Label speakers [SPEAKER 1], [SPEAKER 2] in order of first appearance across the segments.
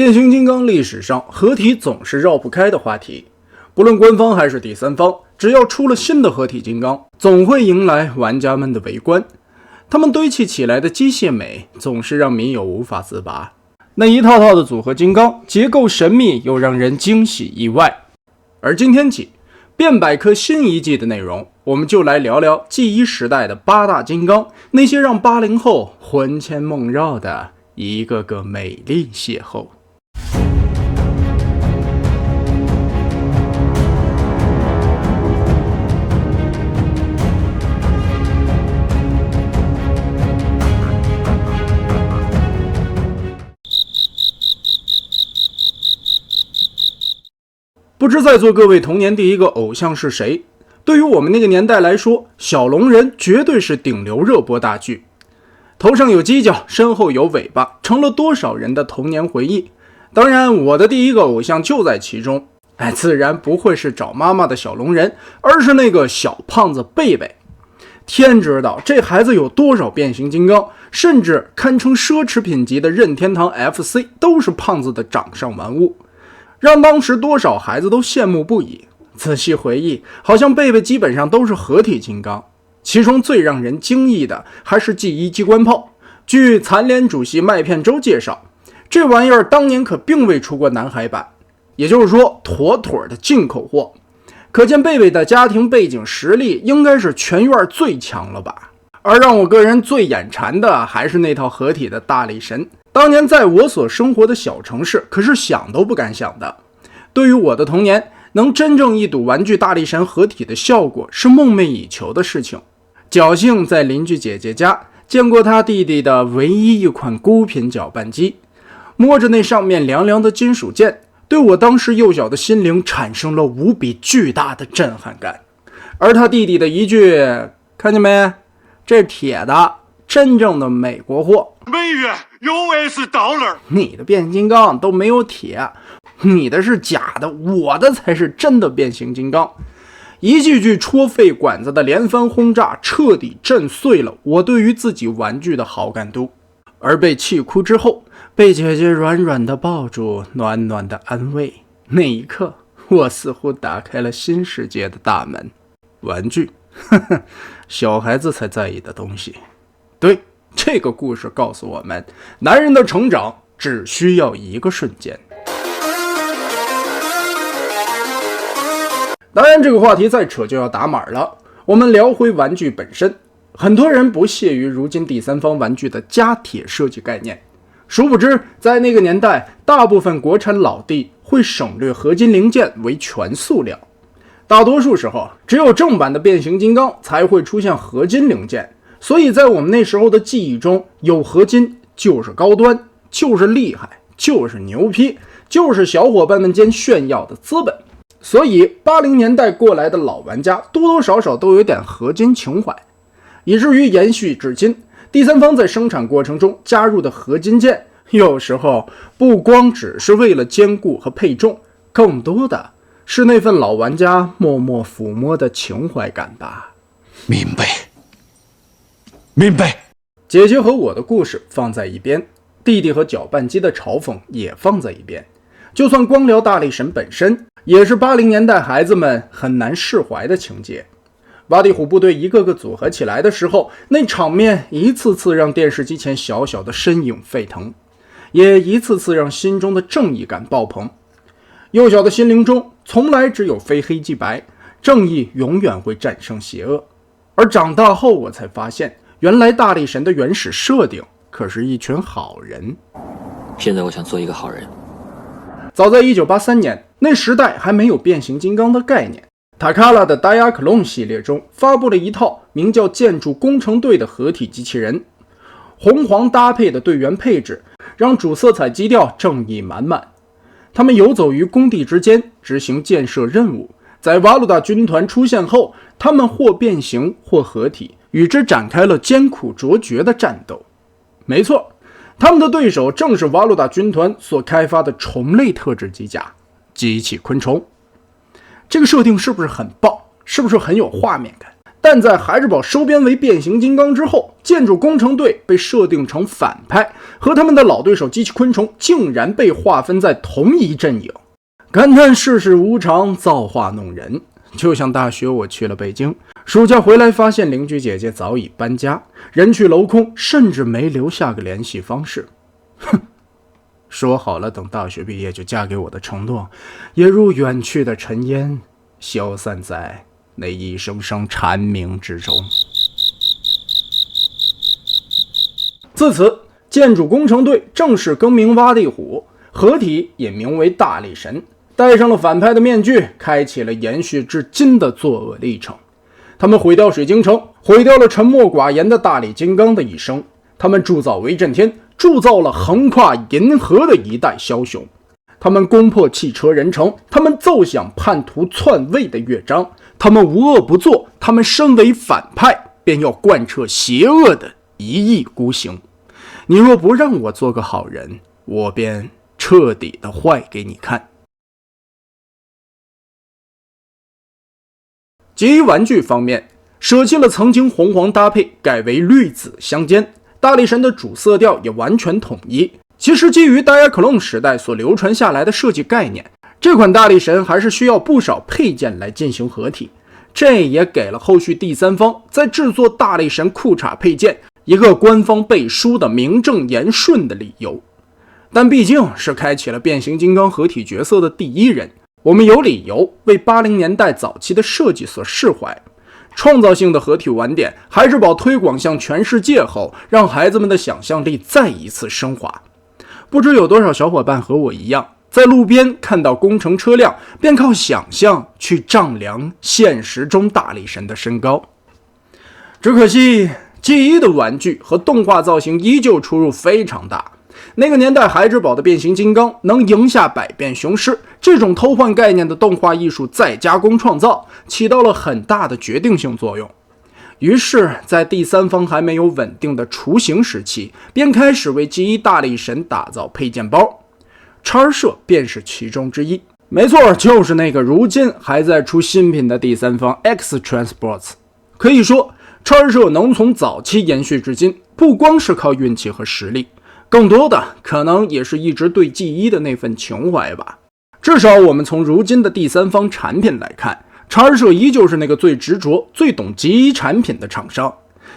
[SPEAKER 1] 变形金刚历史上合体总是绕不开的话题，不论官方还是第三方，只要出了新的合体金刚，总会迎来玩家们的围观。他们堆砌起来的机械美总是让迷友无法自拔。那一套套的组合金刚，结构神秘又让人惊喜意外。而今天起，变百科新一季的内容，我们就来聊聊 G1 时代的8大金刚，那些让80后魂牵梦绕的一个个美丽邂逅。不知在座各位童年第一个偶像是谁？对于我们那个年代来说，小龙人绝对是顶流热播大剧。头上有犄角，身后有尾巴，成了多少人的童年回忆。当然，我的第一个偶像就在其中。自然不会是找妈妈的小龙人，而是那个小胖子贝贝。天知道这孩子有多少变形金刚，甚至堪称奢侈品级的任天堂 FC 都是胖子的掌上玩物，让当时多少孩子都羡慕不已。仔细回忆，好像贝贝基本上都是合体金刚，其中最让人惊异的还是 G1 机关炮。据残联主席麦片洲介绍，这玩意儿当年可并未出过南海版，也就是说妥妥的进口货。可见贝贝的家庭背景实力应该是全院最强了吧。而让我个人最眼馋的还是那套合体的大力神，当年在我所生活的小城市可是想都不敢想的。对于我的童年，能真正一睹玩具大力神合体的效果是梦寐以求的事情。侥幸在邻居姐姐家见过他弟弟的唯一一款孤品搅拌机，摸着那上面凉凉的金属键，对我当时幼小的心灵产生了无比巨大的震撼感。而他弟弟的一句看见没，这是铁的，真正的美国货，
[SPEAKER 2] 美元$，
[SPEAKER 1] 你的变形金刚都没有铁，你的是假的，我的才是真的变形金刚。一句句戳肺管子的连番轰炸，彻底震碎了我对于自己玩具的好感度。而被气哭之后，被姐姐软软的抱住，暖暖的安慰，那一刻我似乎打开了新世界的大门。玩具小孩子才在意的东西。对，这个故事告诉我们，男人的成长只需要一个瞬间。当然，这个话题再扯就要打码了。我们聊回玩具本身，很多人不屑于如今第三方玩具的加铁设计概念。殊不知，在那个年代，大部分国产老弟会省略合金零件为全塑料。大多数时候，只有正版的变形金刚才会出现合金零件。所以在我们那时候的记忆中，有合金就是高端，就是厉害，就是牛批，就是小伙伴们间炫耀的资本。所以80年代过来的老玩家多多少少都有点合金情怀，以至于延续至今，第三方在生产过程中加入的合金件，有时候不光只是为了坚固和配重，更多的是那份老玩家默默抚摸的情怀感吧。
[SPEAKER 2] 明白。
[SPEAKER 1] 姐姐和我的故事放在一边，弟弟和搅拌机的嘲讽也放在一边。就算光聊大力神本身，也是80年代孩子们很难释怀的情节。挖地虎部队一个个组合起来的时候，那场面一次次让电视机前小小的身影沸腾，也一次次让心中的正义感爆棚。幼小的心灵中从来只有非黑即白，正义永远会战胜邪恶。而长大后我才发现，原来大力神的原始设定可是一群好人。
[SPEAKER 3] 现在我想做一个好人。
[SPEAKER 1] 早在1983年，那时代还没有变形金刚的概念，塔卡拉的戴亚克隆系列中发布了一套名叫建筑工程队的合体机器人。红黄搭配的队员配置让主色彩基调正义满满。他们游走于工地之间，执行建设任务。在瓦鲁达军团出现后，他们或变形或合体，与之展开了艰苦卓绝的战斗。没错，他们的对手正是瓦鲁达军团所开发的虫类特制机甲机器昆虫。这个设定是不是很棒？是不是很有画面感？但在孩之宝收编为变形金刚之后，建筑工程队被设定成反派，和他们的老对手机器昆虫竟然被划分在同一阵营。感叹世事无常，造化弄人。就像大学我去了北京，暑假回来发现邻居姐姐早已搬家，人去楼空，甚至没留下个联系方式。哼，说好了等大学毕业就嫁给我的承诺，也如远去的尘烟，消散在那一声声蝉鸣之中。自此，建筑工程队正式更名挖地虎，合体也名为大力神，戴上了反派的面具，开启了延续至今的作恶历程。他们毁掉水晶城，毁掉了沉默寡言的大力金刚的一生。他们铸造威震天，铸造了横跨银河的一代枭雄。他们攻破汽车人城，他们奏响叛徒篡位的乐章。他们无恶不作，他们身为反派，便要贯彻邪恶的一意孤行。你若不让我做个好人，我便彻底的坏给你看。吉伊玩具方面，舍弃了曾经红黄搭配，改为绿紫相间，大力神的主色调也完全统一。其实基于Diaclone时代所流传下来的设计概念，这款大力神还是需要不少配件来进行合体，这也给了后续第三方在制作大力神裤衩配件一个官方背书的名正言顺的理由。但毕竟是开启了变形金刚合体角色的第一人，我们有理由为80年代早期的设计所释怀。创造性的合体晚点，孩之宝推广向全世界后，让孩子们的想象力再一次升华。不知有多少小伙伴和我一样，在路边看到工程车辆，便靠想象去丈量现实中大力神的身高。只可惜G1的玩具和动画造型依旧出入非常大。那个年代孩之宝的变形金刚能赢下百变雄狮，这种偷换概念的动画艺术再加工创造，起到了很大的决定性作用。于是在第三方还没有稳定的雏形时期，便开始为G1大力神打造配件包，叉社便是其中之一。没错，就是那个如今还在出新品的第三方 X Transports。 可以说叉社能从早期延续至今，不光是靠运气和实力，更多的可能也是一直对G1的那份情怀吧。至少我们从如今的第三方产品来看，叉社依旧是那个最执着、最懂G1产品的厂商。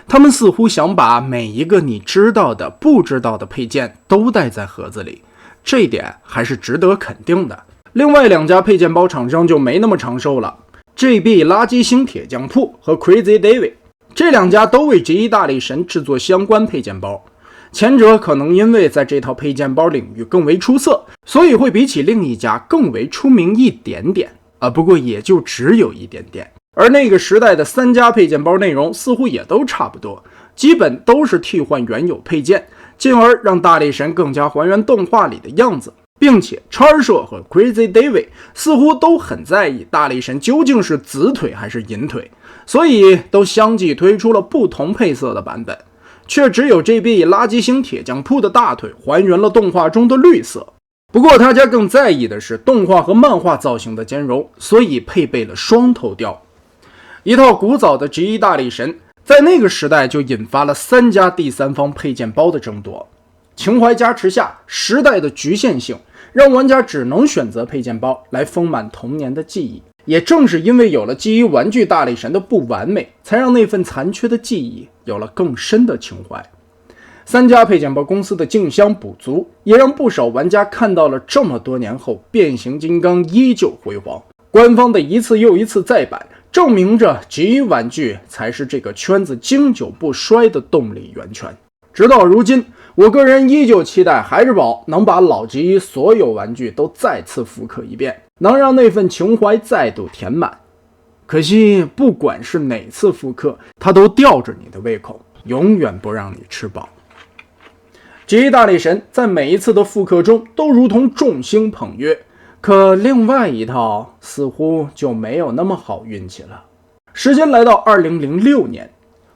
[SPEAKER 1] 他们似乎想把每一个你知道的、不知道的配件都带在盒子里，这一点还是值得肯定的。另外两家配件包厂商就没那么长寿了， GB 垃圾星铁匠铺和 Crazy David， 这两家都为G1大力神制作相关配件包。前者可能因为在这套配件包领域更为出色，所以会比起另一家更为出名一点点不过也就只有一点点。而那个时代的3家配件包内容似乎也都差不多，基本都是替换原有配件，进而让大力神更加还原动画里的样子。并且叉社和 Crazy David 似乎都很在意大力神究竟是紫腿还是银腿，所以都相继推出了不同配色的版本，却只有 GB 垃圾星铁匠铺的大腿还原了动画中的绿色。不过大家更在意的是动画和漫画造型的兼容，所以配备了双头雕。一套古早的 G1 大力神在那个时代就引发了3家第三方配件包的争夺。情怀加持下，时代的局限性让玩家只能选择配件包来丰满童年的记忆。也正是因为有了G1玩具大力神的不完美，才让那份残缺的记忆有了更深的情怀。3家配件包公司的竞相补足，也让不少玩家看到了这么多年后变形金刚依旧辉煌。官方的一次又一次再版，证明着G1玩具才是这个圈子经久不衰的动力源泉。直到如今，我个人依旧期待孩之宝能把老G1所有玩具都再次复刻一遍，能让那份情怀再度填满。可惜不管是哪次复刻，它都吊着你的胃口，永远不让你吃饱。G1大力神在每一次的复刻中都如同众星捧月，可另外一套似乎就没有那么好运气了。时间来到2006年，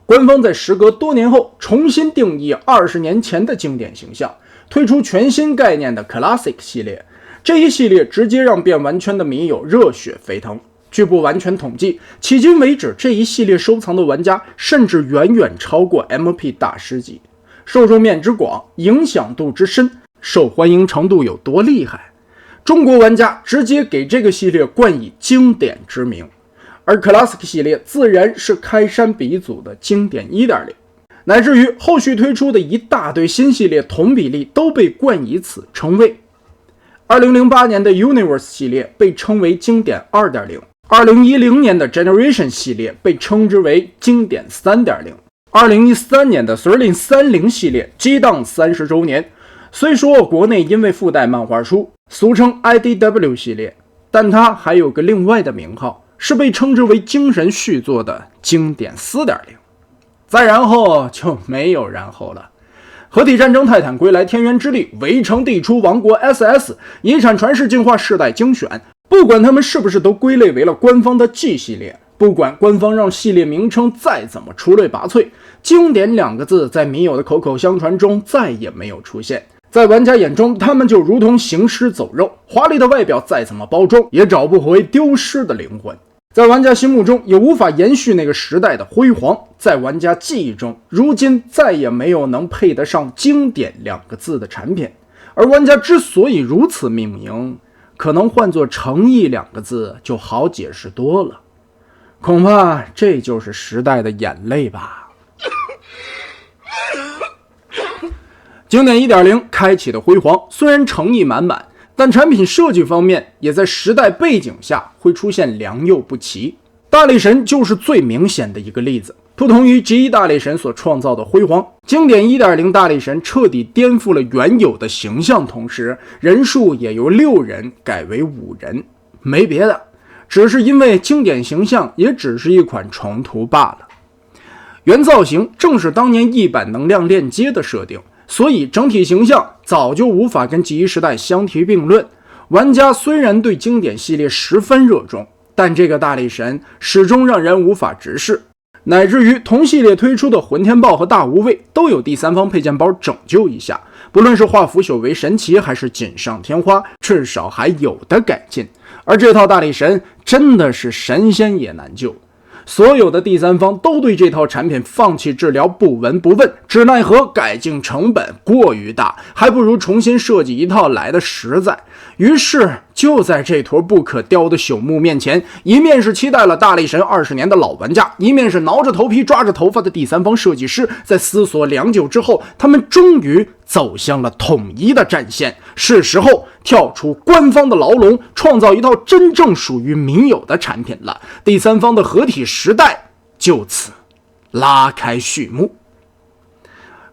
[SPEAKER 1] 官方在时隔多年后重新定义20年前的经典形象，推出全新概念的 Classic 系列。这一系列直接让变玩圈的迷友热血沸腾。据不完全统计，迄今为止这一系列收藏的玩家甚至远远超过 MP 大师级，受众面之广，影响度之深，受欢迎程度有多厉害，中国玩家直接给这个系列冠以经典之名，而 Classic 系列自然是开山鼻祖的经典 1.0， 乃至于后续推出的一大堆新系列同比例都被冠以此称谓。2008年的 Universe 系列被称为经典 2.0， 2010年的 Generation 系列被称之为经典 3.0， 2013年的 3030 系列激荡30周年。虽说国内因为附带漫画书，俗称 IDW 系列，但它还有个另外的名号，是被称之为精神续作的经典 4.0。 再然后就没有然后了。合体战争、泰坦归来、天元之力、围城地出、王国 SS、 遗产传世、进化世代精选，不管他们是不是都归类为了官方的 G 系列，不管官方让系列名称再怎么出类拔萃，经典2个字在迷友的口口相传中再也没有出现。在玩家眼中，他们就如同行尸走肉，华丽的外表再怎么包装，也找不回丢失的灵魂。在玩家心目中也无法延续那个时代的辉煌，在玩家记忆中，如今再也没有能配得上经典2个字的产品。而玩家之所以如此命名，可能换作诚意2个字就好解释多了。恐怕这就是时代的眼泪吧。经典 1.0 开启的辉煌，虽然诚意满满，但产品设计方面也在时代背景下会出现良莠不齐。大力神就是最明显的一个例子。不同于 G1 大力神所创造的辉煌，经典 1.0 大力神彻底颠覆了原有的形象，同时人数也由6人改为5人。没别的，只是因为经典形象也只是一款重涂罢了。原造型正是当年1版能量链接的设定，所以整体形象早就无法跟G1时代相提并论。玩家虽然对经典系列十分热衷，但这个大力神始终让人无法直视，乃至于同系列推出的混天豹和大无畏都有第三方配件包拯救一下，不论是化腐朽为神奇还是锦上添花，至少还有的改进。而这套大力神真的是神仙也难救，所有的第三方都对这套产品放弃治疗，不闻不问，只奈何改进成本过于大，还不如重新设计一套来的实在。于是就在这坨不可雕的朽木面前，一面是期待了大力神20年的老玩家，一面是挠着头皮抓着头发的第三方设计师。在思索良久之后，他们终于走向了统一的战线，是时候跳出官方的牢笼，创造一套真正属于民友的产品了。第三方的合体时代就此拉开序幕。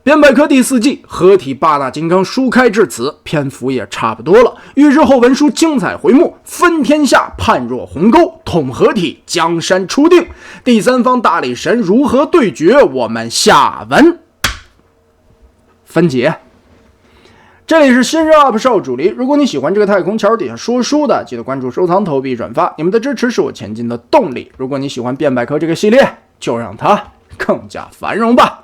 [SPEAKER 1] 编百科第4季合体8大金刚书开至此，篇幅也差不多了。预知后文书精彩回目，分天下判若鸿沟，统合体江山初定。第三方大力神如何对决？我们下文分解。这里是新人 UP 少主力，如果你喜欢这个太空桥底下说书的，记得关注、收藏、投币、转发，你们的支持是我前进的动力。如果你喜欢编百科这个系列，就让它更加繁荣吧。